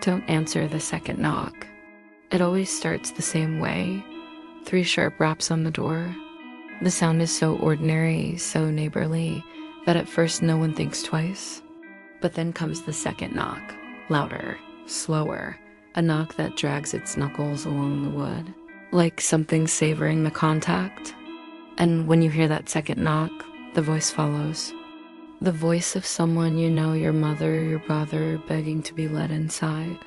Don't answer the second knock. It always starts the same way. 3 sharp raps on the door. The sound is so ordinary, so neighborly, that at first no one thinks twice. But then comes the second knock. Louder, slower. A knock that drags its knuckles along the wood, like something savoring the contact. And when you hear that second knock, the voice follows. The voice of someone you know, your mother, your brother, begging to be let inside.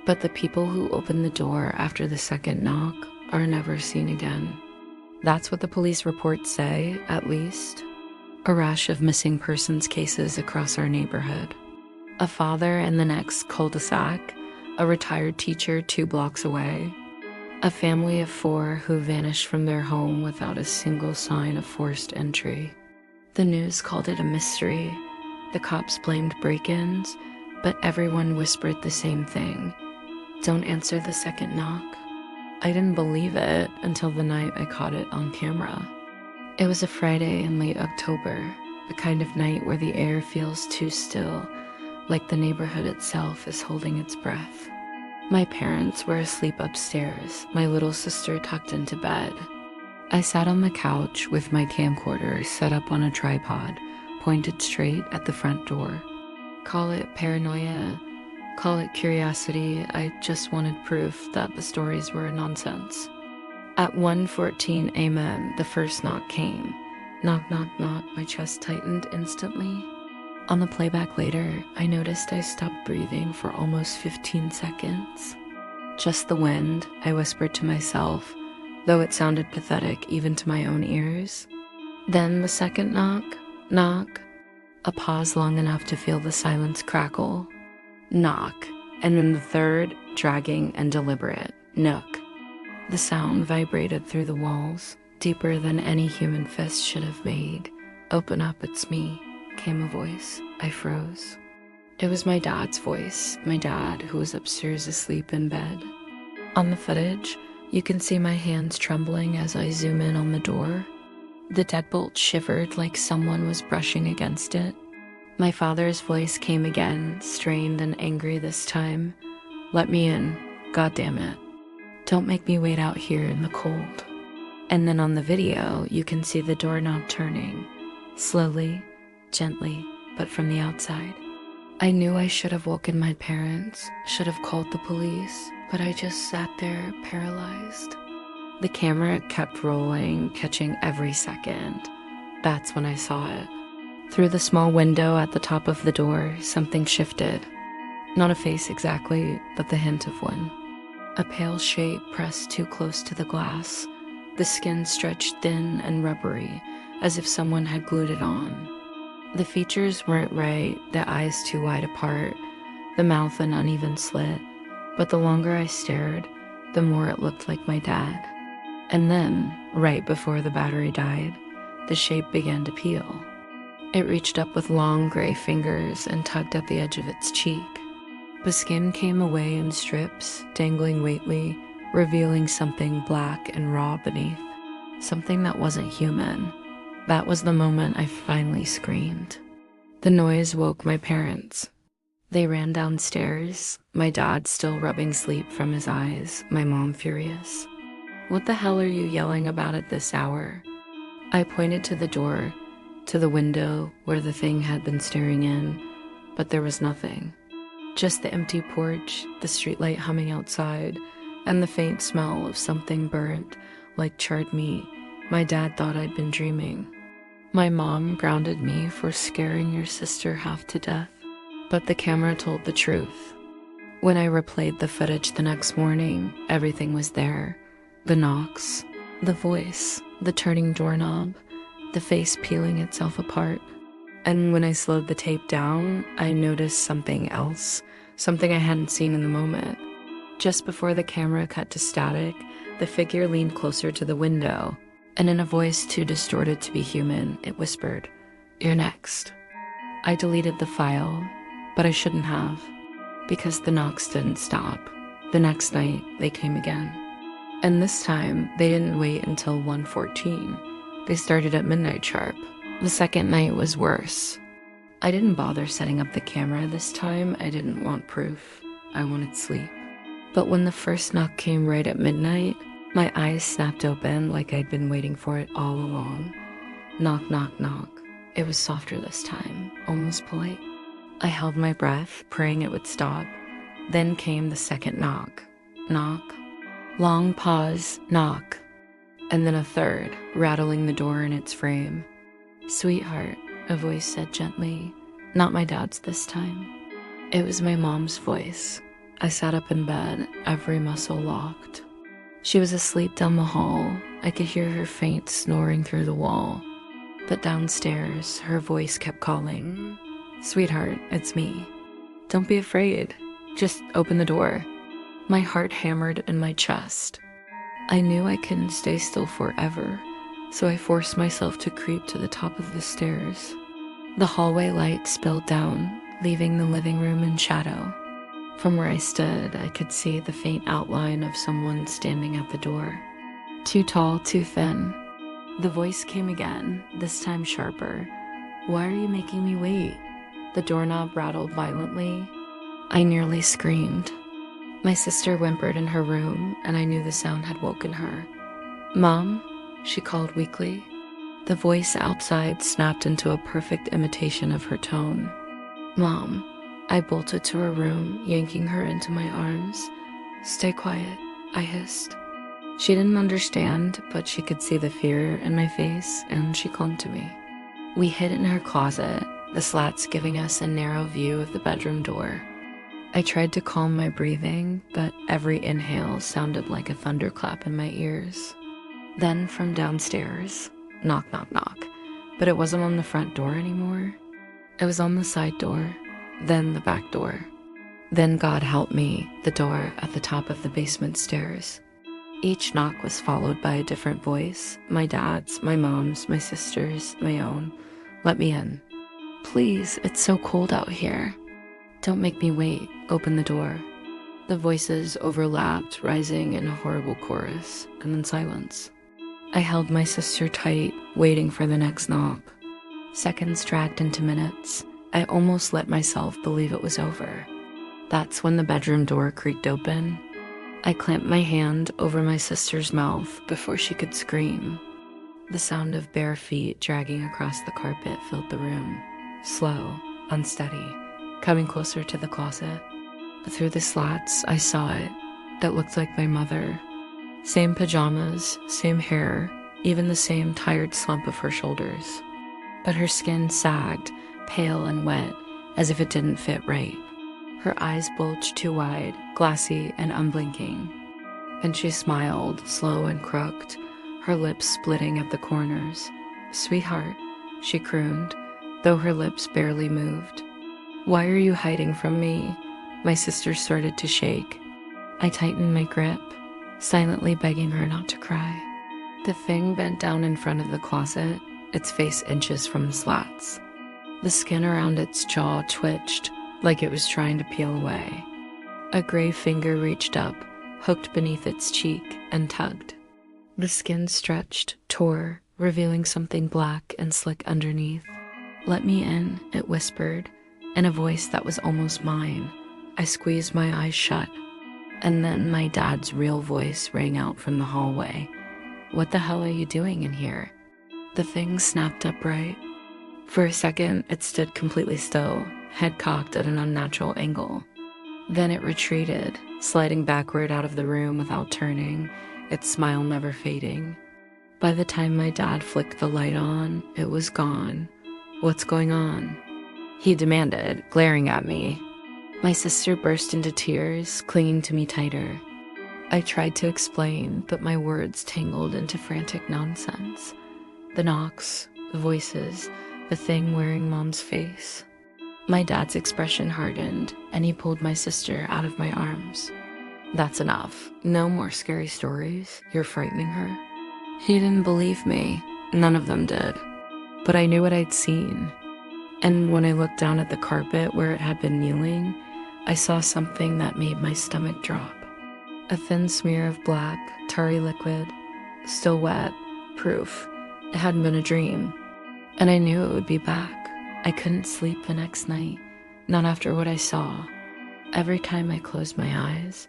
But the people who open the door after the second knock are never seen again. That's what the police reports say, at least. A rash of missing persons cases across our neighborhood. A father in the next cul-de-sac, a retired teacher 2 blocks away. A family of 4 who vanished from their home without a single sign of forced entry. The news called it a mystery. The cops blamed break-ins, but everyone whispered the same thing. Don't answer the second knock. I didn't believe it until the night I caught it on camera. It was a Friday in late October, the kind of night where the air feels too still, like the neighborhood itself is holding its breath. My parents were asleep upstairs, my little sister tucked into bed. I sat on the couch with my camcorder set up on a tripod, pointed straight at the front door. Call it paranoia, call it curiosity, I just wanted proof that the stories were nonsense. At 1:14 a.m., the first knock came. Knock, knock, knock, my chest tightened instantly. On the playback later, I noticed I stopped breathing for almost 15 seconds. Just the wind, I whispered to myself, though it sounded pathetic even to my own ears. Then the second knock, knock, a pause long enough to feel the silence crackle. Knock, and then the third, dragging and deliberate, knock. The sound vibrated through the walls, deeper than any human fist should have made. Open up, it's me, came a voice. I froze. It was my dad's voice, my dad who was upstairs asleep in bed. On the footage, you can see my hands trembling as I zoom in on the door. The deadbolt shivered like someone was brushing against it. My father's voice came again, strained and angry this time. Let me in, goddammit. Don't make me wait out here in the cold. And then on the video, you can see the doorknob turning, slowly, gently, but from the outside. I knew I should have woken my parents, should have called the police, but I just sat there, paralyzed. The camera kept rolling, catching every second. That's when I saw it. Through the small window at the top of the door, something shifted. Not a face exactly, but the hint of one. A pale shape pressed too close to the glass. The skin stretched thin and rubbery, as if someone had glued it on. The features weren't right, the eyes too wide apart, the mouth an uneven slit, but the longer I stared, the more it looked like my dad. And then, right before the battery died, the shape began to peel. It reached up with long gray fingers and tugged at the edge of its cheek. The skin came away in strips, dangling weightly, revealing something black and raw beneath. Something that wasn't human. That was the moment I finally screamed. The noise woke my parents. They ran downstairs, my dad still rubbing sleep from his eyes, my mom furious. What the hell are you yelling about at this hour? I pointed to the door, to the window where the thing had been staring in, but there was nothing. Just the empty porch, the streetlight humming outside, and the faint smell of something burnt, like charred meat. My dad thought I'd been dreaming. My mom grounded me for scaring your sister half to death, but the camera told the truth. When I replayed the footage the next morning, everything was there. The knocks, the voice, the turning doorknob, the face peeling itself apart. And when I slowed the tape down, I noticed something else, something I hadn't seen in the moment. Just before the camera cut to static, the figure leaned closer to the window, and in a voice too distorted to be human, it whispered, "You're next." I deleted the file, but I shouldn't have, because the knocks didn't stop. The next night, they came again. And this time, they didn't wait until 1:14. They started at midnight sharp. The second night was worse. I didn't bother setting up the camera this time. I didn't want proof. I wanted sleep. But when the first knock came right at midnight, my eyes snapped open like I'd been waiting for it all along. Knock, knock, knock. It was softer this time, almost polite. I held my breath, praying it would stop. Then came the second knock. Knock. Long pause, knock. And then a third, rattling the door in its frame. "Sweetheart," a voice said gently. Not my dad's this time. It was my mom's voice. I sat up in bed, every muscle locked. She was asleep down the hall. I could hear her faint snoring through the wall. But downstairs, her voice kept calling. "Sweetheart, it's me. Don't be afraid. Just open the door." My heart hammered in my chest. I knew I couldn't stay still forever, so I forced myself to creep to the top of the stairs. The hallway light spilled down, leaving the living room in shadow. From where I stood, I could see the faint outline of someone standing at the door. Too tall, too thin. The voice came again, this time sharper. "Why are you making me wait?" The doorknob rattled violently. I nearly screamed. My sister whimpered in her room, and I knew the sound had woken her. "Mom?" she called weakly. The voice outside snapped into a perfect imitation of her tone. "Mom." I bolted to her room, yanking her into my arms. "Stay quiet," I hissed. She didn't understand, but she could see the fear in my face, and she clung to me. We hid in her closet, the slats giving us a narrow view of the bedroom door. I tried to calm my breathing, but every inhale sounded like a thunderclap in my ears. Then from downstairs, knock, knock, knock. But it wasn't on the front door anymore. It was on the side door, then the back door. Then, God help me, the door at the top of the basement stairs. Each knock was followed by a different voice. My dad's, my mom's, my sister's, my own. "Let me in." "Please, it's so cold out here." "Don't make me wait. Open the door." The voices overlapped, rising in a horrible chorus, and then silence. I held my sister tight, waiting for the next knock. Seconds dragged into minutes. I almost let myself believe it was over. That's when the bedroom door creaked open. I clamped my hand over my sister's mouth before she could scream. The sound of bare feet dragging across the carpet filled the room. Slow, unsteady, coming closer to the closet. Through the slats, I saw it. That looked like my mother. Same pajamas, same hair, even the same tired slump of her shoulders. But her skin sagged, pale and wet, as if it didn't fit right. Her eyes bulged too wide, glassy and unblinking. And she smiled, slow and crooked, her lips splitting at the corners. "Sweetheart," she crooned, though her lips barely moved. "Why are you hiding from me?" My sister started to shake. I tightened my grip, silently begging her not to cry. The thing bent down in front of the closet, its face inches from the slats. The skin around its jaw twitched, like it was trying to peel away. A gray finger reached up, hooked beneath its cheek, and tugged. The skin stretched, tore, revealing something black and slick underneath. "Let me in," it whispered, in a voice that was almost mine. I squeezed my eyes shut, and then my dad's real voice rang out from the hallway. "What the hell are you doing in here?" The thing snapped upright. For a second, it stood completely still, head cocked at an unnatural angle. Then it retreated, sliding backward out of the room without turning, its smile never fading. By the time my dad flicked the light on, it was gone. "What's going on?" he demanded, glaring at me. My sister burst into tears, clinging to me tighter. I tried to explain, but my words tangled into frantic nonsense. The knocks, the voices, the thing wearing Mom's face. My dad's expression hardened, and he pulled my sister out of my arms. "That's enough. No more scary stories. You're frightening her." He didn't believe me. None of them did. But I knew what I'd seen. And when I looked down at the carpet where it had been kneeling, I saw something that made my stomach drop. A thin smear of black, tarry liquid, still wet, proof. It hadn't been a dream. And I knew it would be back. I couldn't sleep the next night, not after what I saw. Every time I closed my eyes,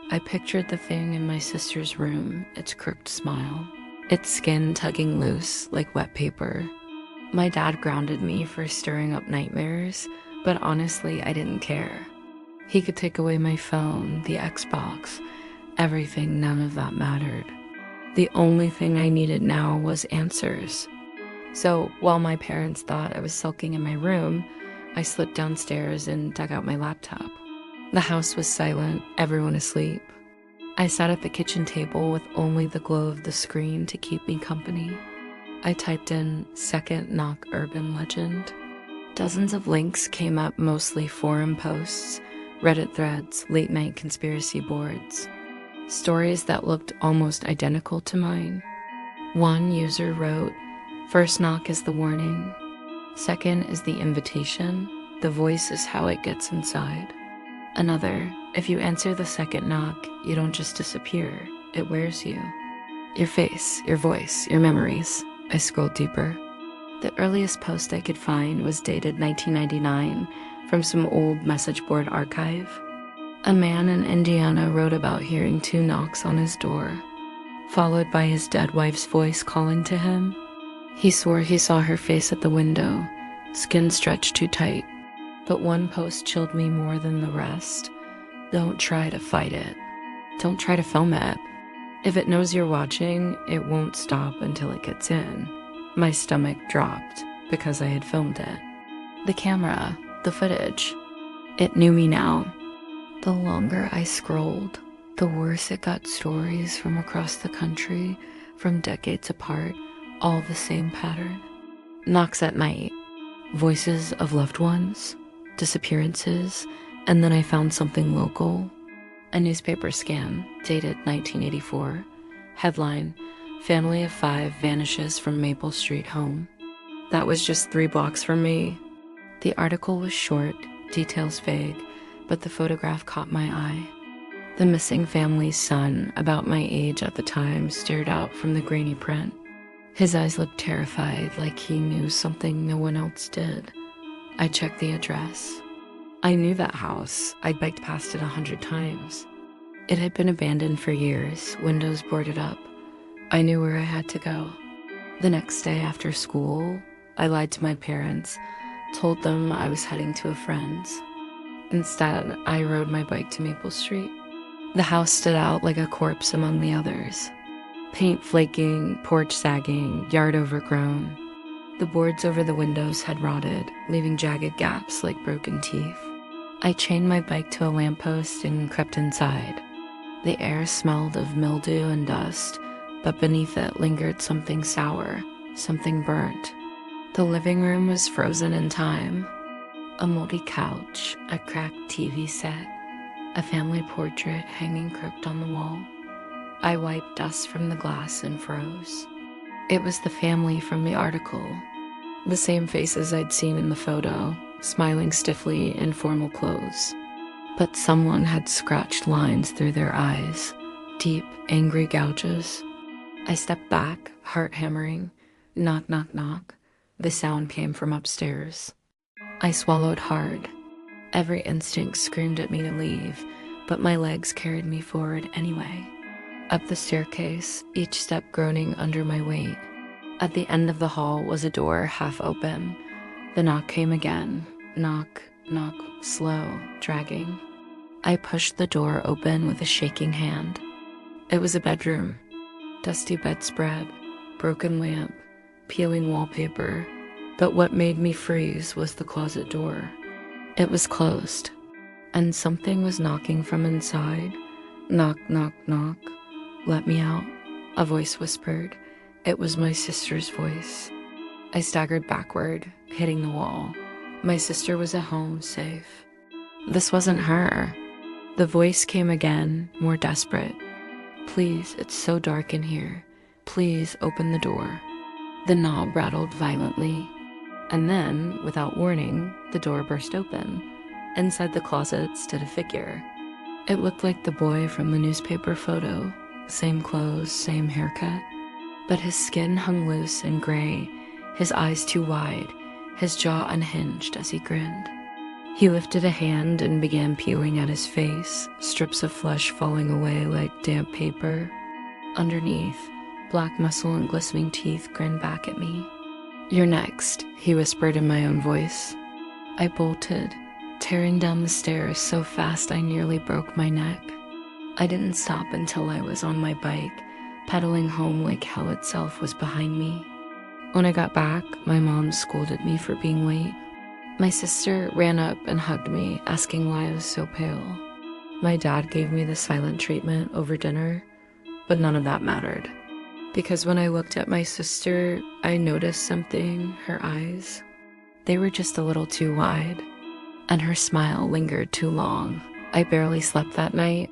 I pictured the thing in my sister's room, its crooked smile, its skin tugging loose like wet paper. My dad grounded me for stirring up nightmares, but honestly, I didn't care. He could take away my phone, the Xbox, everything, none of that mattered. The only thing I needed now was answers. So while my parents thought I was sulking in my room, I slipped downstairs and dug out my laptop. The house was silent, everyone asleep. I sat at the kitchen table with only the glow of the screen to keep me company. I typed in second knock urban legend. Dozens of links came up, mostly forum posts, Reddit threads, late night conspiracy boards. Stories that looked almost identical to mine. One user wrote, "First knock is the warning. Second is the invitation. The voice is how it gets inside." Another, "If you answer the second knock, you don't just disappear, it wears you. Your face, your voice, your memories." I scrolled deeper. The earliest post I could find was dated 1999 from some old message board archive. A man in Indiana wrote about hearing 2 knocks on his door, followed by his dead wife's voice calling to him. He swore he saw her face at the window, skin stretched too tight. But one post chilled me more than the rest. "Don't try to fight it. Don't try to film it. If it knows you're watching, it won't stop until it gets in." My stomach dropped because I had filmed it. The camera, the footage, it knew me now. The longer I scrolled, the worse it got. Stories from across the country, from decades apart, all the same pattern. Knocks at night, voices of loved ones, disappearances, and then I found something local. A newspaper scan, dated 1984. Headline, "Family of 5 vanishes from Maple Street home." That was just 3 blocks from me. The article was short, details vague, but the photograph caught my eye. The missing family's son, about my age at the time, stared out from the grainy print. His eyes looked terrified, like he knew something no one else did. I checked the address. I knew that house. I'd biked past it 100 times. It had been abandoned for years, windows boarded up. I knew where I had to go. The next day after school, I lied to my parents, told them I was heading to a friend's. Instead, I rode my bike to Maple Street. The house stood out like a corpse among the others. Paint flaking, porch sagging, yard overgrown. The boards over the windows had rotted, leaving jagged gaps like broken teeth. I chained my bike to a lamppost and crept inside. The air smelled of mildew and dust, but beneath it lingered something sour, something burnt. The living room was frozen in time. A moldy couch, a cracked TV set, a family portrait hanging crooked on the wall. I wiped dust from the glass and froze. It was the family from the article. The same faces I'd seen in the photo, smiling stiffly in formal clothes. But someone had scratched lines through their eyes, deep, angry gouges. I stepped back, heart hammering. Knock, knock, knock. The sound came from upstairs. I swallowed hard. Every instinct screamed at me to leave, but my legs carried me forward anyway. Up the staircase, each step groaning under my weight. At the end of the hall was a door half open. The knock came again. Knock, knock, slow, dragging. I pushed the door open with a shaking hand. It was a bedroom. Dusty bedspread, broken lamp, peeling wallpaper. But what made me freeze was the closet door. It was closed, and something was knocking from inside. Knock, knock, knock. "Let me out," a voice whispered. It was my sister's voice. I staggered backward, hitting the wall. My sister was at home, safe. This wasn't her. The voice came again, more desperate. "Please, it's so dark in here. Please open the door." The knob rattled violently. And then, without warning, the door burst open. Inside the closet stood a figure. It looked like the boy from the newspaper photo. Same clothes, same haircut. But his skin hung loose and gray, his eyes too wide, his jaw unhinged as he grinned. He lifted a hand and began peeling at his face, strips of flesh falling away like damp paper. Underneath, black muscle and glistening teeth grinned back at me. "You're next," he whispered in my own voice. I bolted, tearing down the stairs so fast I nearly broke my neck. I didn't stop until I was on my bike, pedaling home like hell itself was behind me. When I got back, my mom scolded me for being late. My sister ran up and hugged me, asking why I was so pale. My dad gave me the silent treatment over dinner, but none of that mattered. Because when I looked at my sister, I noticed something, her eyes. They were just a little too wide, and her smile lingered too long. I barely slept that night.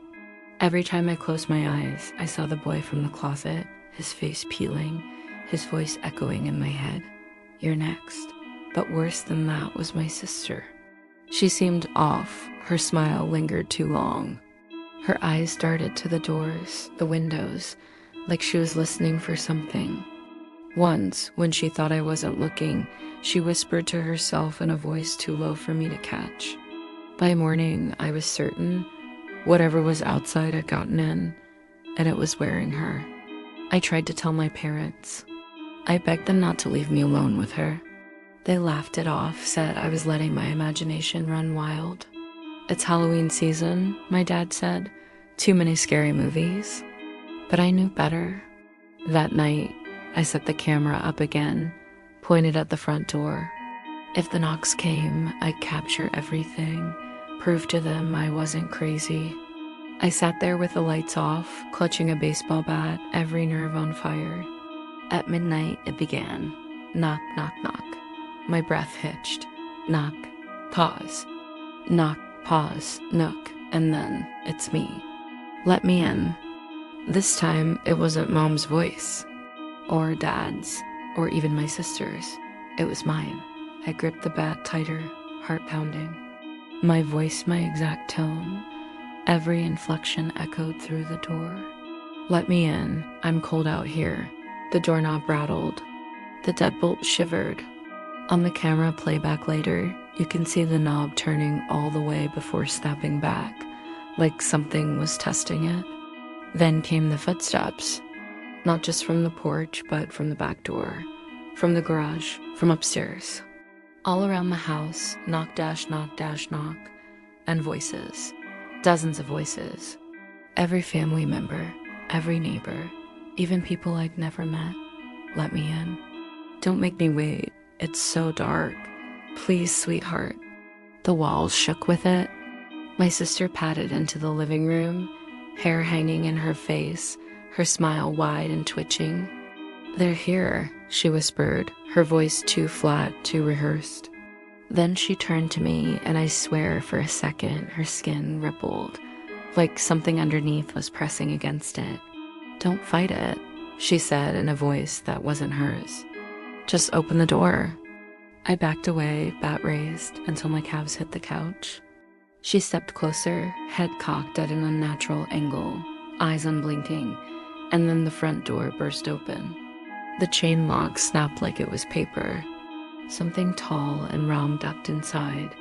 Every time I closed my eyes, I saw the boy from the closet, his face peeling, his voice echoing in my head. "You're next." But worse than that was my sister. She seemed off. Her smile lingered too long. Her eyes darted to the doors, the windows, like she was listening for something. Once, when she thought I wasn't looking, she whispered to herself in a voice too low for me to catch. By morning, I was certain whatever was outside had gotten in, and it was wearing her. I tried to tell my parents. I begged them not to leave me alone with her. They laughed it off, said I was letting my imagination run wild. "It's Halloween season," my dad said. "Too many scary movies." But I knew better. That night, I set the camera up again, pointed at the front door. If the knocks came, I'd capture everything, prove to them I wasn't crazy. I sat there with the lights off, clutching a baseball bat, every nerve on fire. At midnight, it began. Knock, knock, knock. My breath hitched. Knock, pause. Knock, pause, knock, and then it's me. "Let me in." This time, it wasn't Mom's voice, or Dad's, or even my sister's. It was mine. I gripped the bat tighter, heart pounding. My voice, my exact tone, every inflection echoed through the door. "Let me in. I'm cold out here." The doorknob rattled. The deadbolt shivered. On the camera playback later, you can see the knob turning all the way before snapping back, like something was testing it. Then came the footsteps, not just from the porch, but from the back door, from the garage, from upstairs. All around the house, knock dash knock dash knock, and voices, dozens of voices. Every family member, every neighbor, even people I'd never met. "Let me in. Don't make me wait. It's so dark. Please, sweetheart." The walls shook with it. My sister padded into the living room, hair hanging in her face, her smile wide and twitching. "They're here," she whispered, her voice too flat, too rehearsed. Then she turned to me, and I swear for a second her skin rippled, like something underneath was pressing against it. "Don't fight it," she said in a voice that wasn't hers. "Just open the door." I backed away, bat raised, until my calves hit the couch. She stepped closer, head cocked at an unnatural angle, eyes unblinking, and then the front door burst open. The chain lock snapped like it was paper. Something tall and round ducked inside,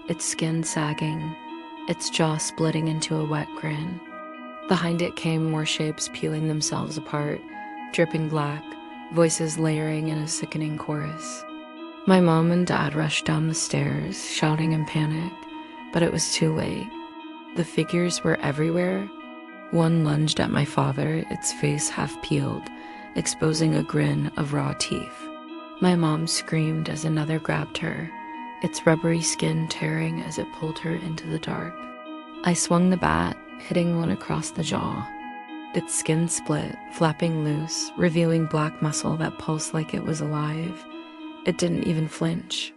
its skin sagging, its jaw splitting into a wet grin. Behind it came more shapes peeling themselves apart, dripping black, voices layering in a sickening chorus. My mom and dad rushed down the stairs, shouting in panic, but it was too late. The figures were everywhere. One lunged at my father, its face half peeled, exposing a grin of raw teeth. My mom screamed as another grabbed her, its rubbery skin tearing as it pulled her into the dark. I swung the bat, hitting one across the jaw. Its skin split, flapping loose, revealing black muscle that pulsed like it was alive. It didn't even flinch.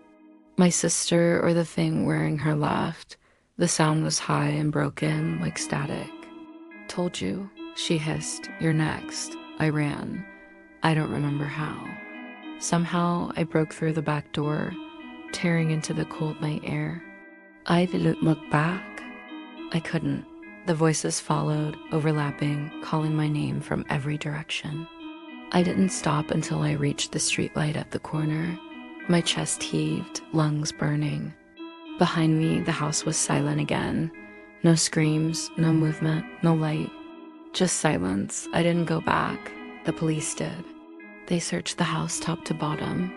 My sister, or the thing wearing her, laughed. The sound was high and broken, like static. "Told you," she hissed. "You're next." I ran. I don't remember how. Somehow, I broke through the back door, tearing into the cold night air. I didn't look back. I couldn't. The voices followed, overlapping, calling my name from every direction. I didn't stop until I reached the streetlight at the corner. My chest heaved, lungs burning. Behind me, the house was silent again. No screams, no movement, no light. Just silence. I didn't go back. The police did. They searched the house top to bottom.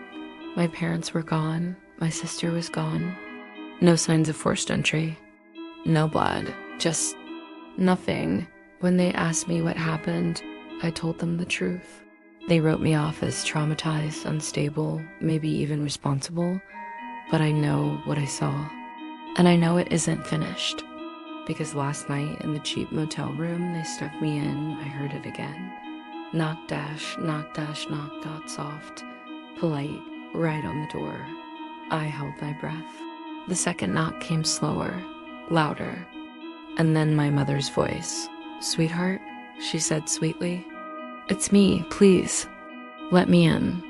My parents were gone. My sister was gone. No signs of forced entry. No blood. Just nothing. When they asked me what happened, I told them the truth. They wrote me off as traumatized, unstable, maybe even responsible, but I know what I saw. And I know it isn't finished. Because last night in the cheap motel room they stuck me in, I heard it again. Knock dash, knock dash, knock dot soft, polite, right on the door. I held my breath. The second knock came slower, louder, and then my mother's voice. "Sweetheart," she said sweetly. "It's me, please. Let me in."